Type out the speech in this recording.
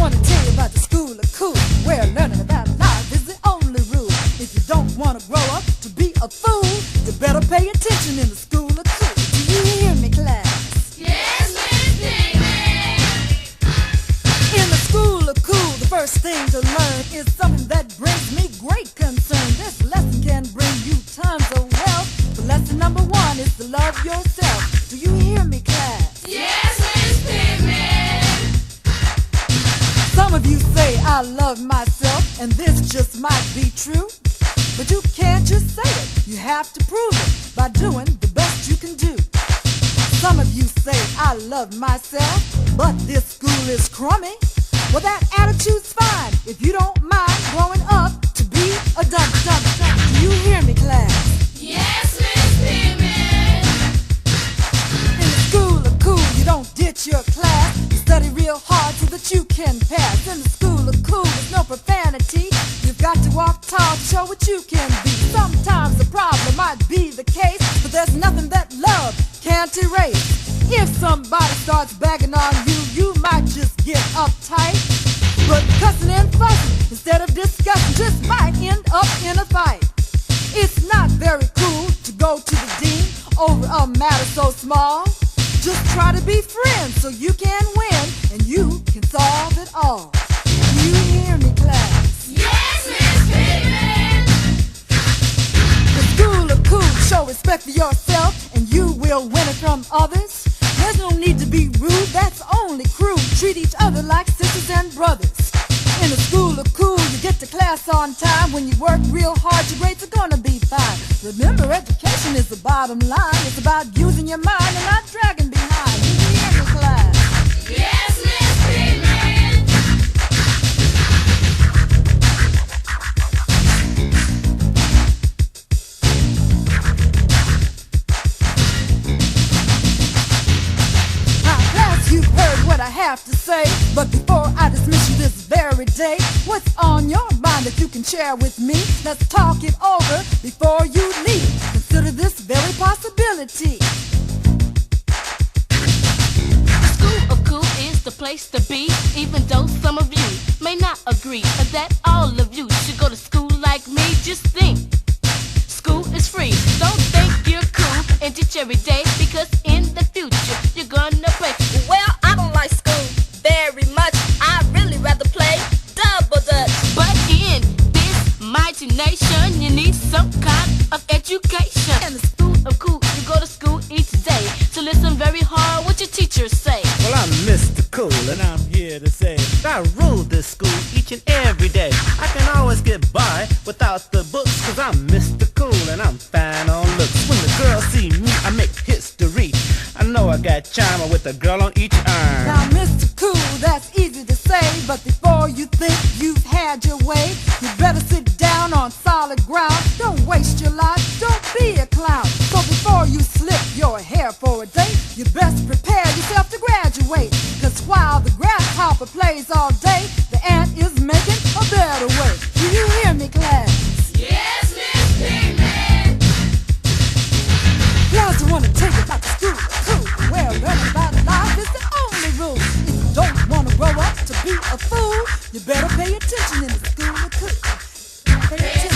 want to tell you about the school of cool, where learning about life is the only rule. If you don't want to grow up to be a fool, you better pay attention in the school of cool. Do you hear me, class? Yes, Miss Pittman. In the school of cool, the first thing to learn is something that brings me great concern. This lesson can bring you tons of wealth. But lesson number one is to love yourself. Do you hear me, class? Yes, Miss Pittman. Some of you say I love myself, and this just might be true. But you can't just say it, you have to prove it by doing the best you can do. Some of you say I love myself, but this school is crummy. Well, that attitude's fine if you don't mind growing up to be a dumb. Do you hear me, class? Yes, Miss Pittman. In the school of cool, you don't ditch your class. You study real hard so that you can pass. In the school of cool, there's no profanity. You've got to walk tall to show what you can be. Sometimes the problem might be the case, but there's nothing that love can't erase. If somebody starts bagging on you, you might just get uptight. But cussing and fussing instead of discussing just might end up in a fight. It's not very cool to go to the dean over a matter so small. Just try to be friends so you can win and you can solve it all. You hear me, class? Yes, Miss Pittman. The school of cool, show respect for yourself and you will win it from others. There's no need to be rude, that's only crude. Treat each other like sisters and brothers. In the school of cool, you get to class on time. When you work real hard, your grades are gonna be fine. Remember, education is the bottom line. It's about using your mind and not dragging behind. You hear me, class? Yes, Miss Pittman. Now, class, you've heard what I have to say. But before I dismiss you this very day, what's on your mind that you can share with me? Let's talk it over before you leave. Consider this very possibility. School of Cool is the place to be, even though some of you may not agree that all of you should go to school like me. Just think, school is free. Don't think you're cool and teach every day, because in the future you're gonna pay. Well, I don't like school very much. I'd really rather play double dutch. But in this mighty nation, you need some kind of education. In the school of cool, you go to school each day to listen very hard what your teachers say. Well, I'm Mr. Cool, and I'm here to say that I rule this school each and every day. I can always get by without the books, cause I'm Mr. Cool, and I'm fine on looks. When the girls see me, I make history. I know I got charm with a girl on each arm. Now, Mr. Cool, that's easy to say, but before you think you've had your way, you better sit down on solid ground. Don't waste your life, don't be a clown. So before you slip your hair for a day, you best prepare yourself to graduate. Cause while the grasshopper plays all day, the ant is making a better way. Do you hear me, class? Yes, Miss Pittman. Class, I want to take you back to school, cool, where learning about life is the only rule. If you don't want to grow up to be a fool, you better pay attention in the school of cool. Pay attention.